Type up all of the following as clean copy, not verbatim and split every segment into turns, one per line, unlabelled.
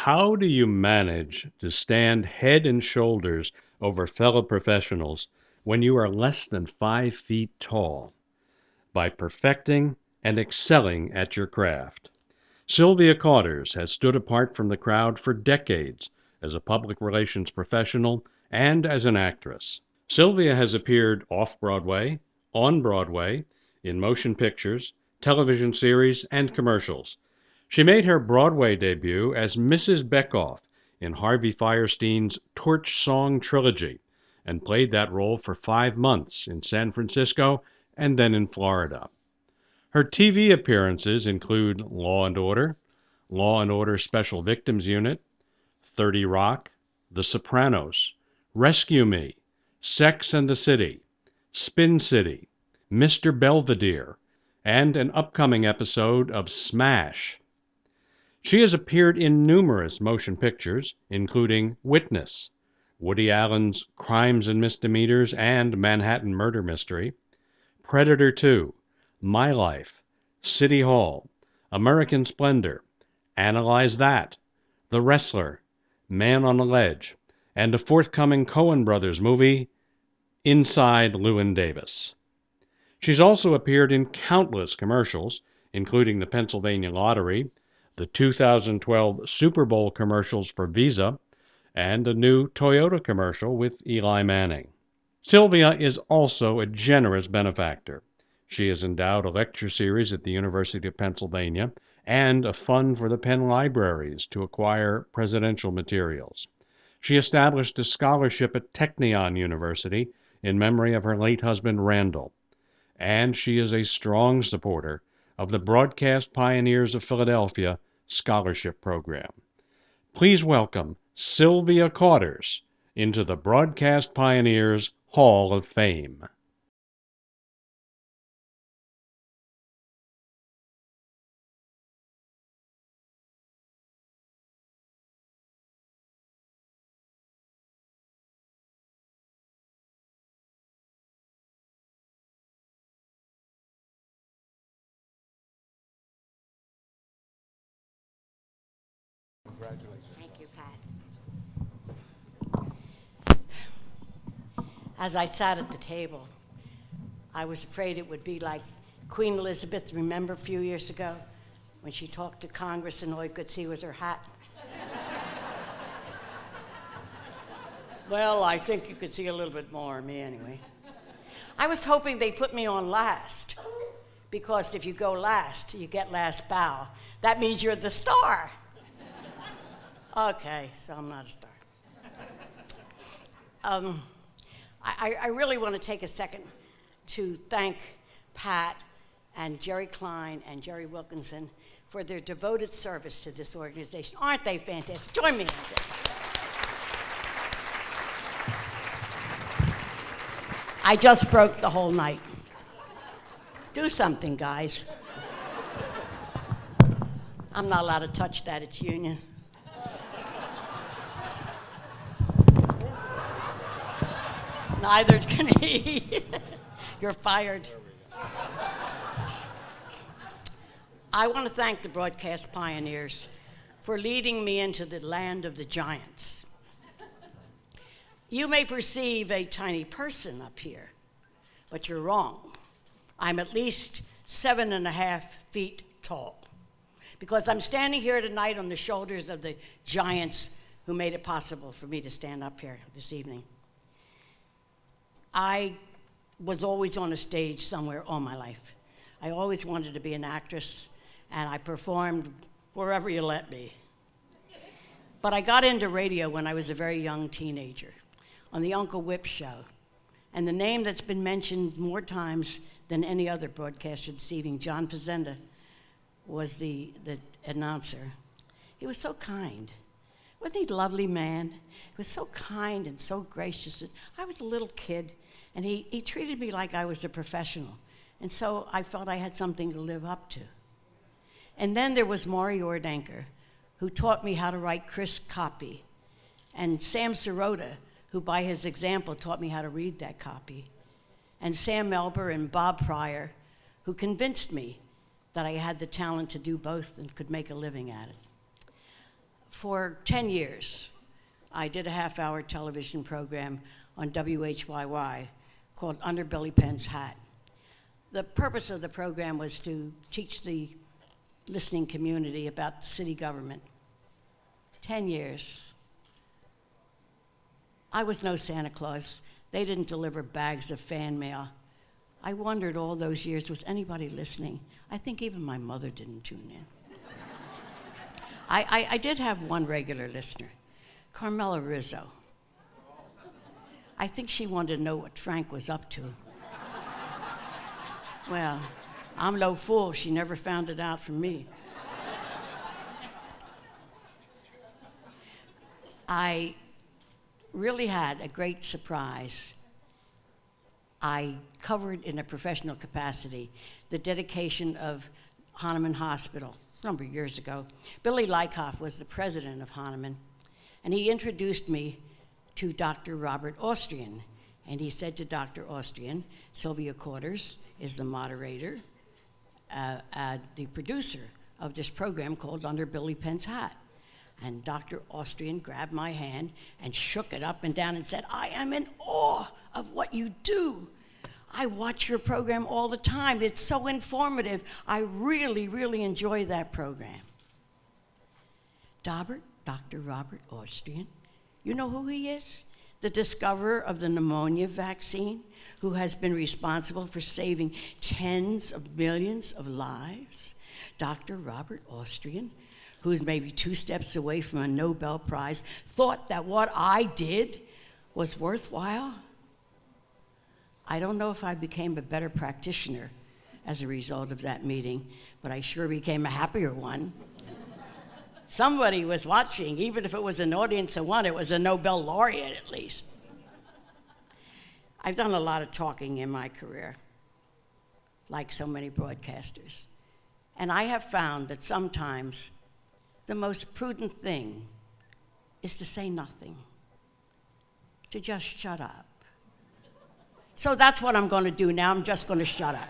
How do you manage to stand head and shoulders over fellow professionals when you are less than 5 feet tall? By perfecting and excelling at your craft. Sylvia Kauders has stood apart from the crowd for decades as a public relations professional and as an actress. Sylvia has appeared off-Broadway, on Broadway, in motion pictures, television series, and commercials. She made her Broadway debut as Mrs. Beckoff in Harvey Fierstein's Torch Song Trilogy and played that role for 5 months in San Francisco and then in Florida. Her TV appearances include Law & Order Special Victims Unit, 30 Rock, The Sopranos, Rescue Me, Sex and the City, Spin City, Mr. Belvedere, and an upcoming episode of Smash. She has appeared in numerous motion pictures, including Witness, Woody Allen's Crimes and Misdemeanors and Manhattan Murder Mystery, Predator 2, My Life, City Hall, American Splendor, Analyze That, The Wrestler, Man on a Ledge, and a forthcoming Coen Brothers movie, Inside Llewyn Davis. She's also appeared in countless commercials, including the Pennsylvania Lottery, the 2012 Super Bowl commercials for Visa, and a new Toyota commercial with Eli Manning. Sylvia is also a generous benefactor. She has endowed a lecture series at the University of Pennsylvania and a fund for the Penn Libraries to acquire presidential materials. She established a scholarship at Technion University in memory of her late husband Randall. And she is a strong supporter of the Broadcast Pioneers of Philadelphia Scholarship Program. Please welcome Sylvia Kauders into the Broadcast Pioneers Hall of Fame.
Congratulations.
Thank you, Pat. As I sat at the table, I was afraid it would be like Queen Elizabeth, remember a few years ago, when she talked to Congress and all you could see was her hat? Well, I think you could see a little bit more of me anyway. I was hoping they'd put me on last, because if you go last, you get last bow. That means you're the star. Okay, so I'm not a star. I really want to take a second to thank Pat and Jerry Klein and Jerry Wilkinson for their devoted service to this organization. Aren't they fantastic? Join me in this. I just broke the whole night. Do something, guys. I'm not allowed to touch that, it's union. Neither can he. You're fired. I want to thank the Broadcast Pioneers for leading me into the land of the giants. You may perceive a tiny person up here, but you're wrong. I'm at least 7.5 feet tall, because I'm standing here tonight on the shoulders of the giants who made it possible for me to stand up here this evening. I was always on a stage somewhere all my life. I always wanted to be an actress, and I performed wherever you let me. But I got into radio when I was a very young teenager on the Uncle Whip show. And the name that's been mentioned more times than any other broadcaster this evening, John Fazenda, was the announcer. He was so kind. Wasn't he a lovely man? He was so kind and so gracious. I was a little kid, and he treated me like I was a professional. And so I felt I had something to live up to. And then there was Maury Ordanker, who taught me how to write crisp copy, and Sam Sirota, who by his example taught me how to read that copy, and Sam Melber and Bob Pryor, who convinced me that I had the talent to do both and could make a living at it. For 10 years, I did a half-hour television program on WHYY called Under Billy Penn's Hat. The purpose of the program was to teach the listening community about city government. 10 years. I was no Santa Claus. They didn't deliver bags of fan mail. I wondered all those years, was anybody listening? I think even my mother didn't tune in. I did have one regular listener, Carmela Rizzo. I think she wanted to know what Frank was up to. Well, I'm no fool. She never found it out from me. I really had a great surprise. I covered in a professional capacity the dedication of Hahnemann Hospital a number of years ago. Billy Lykoff was the president of Hahnemann, and he introduced me to Dr. Robert Austrian. And he said to Dr. Austrian, Sylvia Kauders is the moderator, the producer of this program called Under Billy Penn's Hat. And Dr. Austrian grabbed my hand and shook it up and down and said, I am in awe of what you do. I watch your program all the time. It's so informative. I really, really enjoy that program. Dr. Robert Austrian, you know who he is? The discoverer of the pneumonia vaccine, who has been responsible for saving tens of millions of lives. Dr. Robert Austrian, who's maybe 2 steps away from a Nobel Prize, thought that what I did was worthwhile. I don't know if I became a better practitioner as a result of that meeting, but I sure became a happier one. Somebody was watching, even if it was an audience of one, it was a Nobel laureate at least. I've done a lot of talking in my career, like so many broadcasters. And I have found that sometimes the most prudent thing is to say nothing, to just shut up. So that's what I'm going to do now. I'm just going to shut up.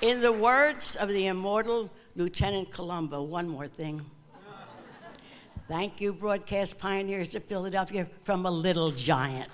In the words of the immortal Lieutenant Columbo, one more thing. Thank you, broadcast pioneers of Philadelphia, from a little giant.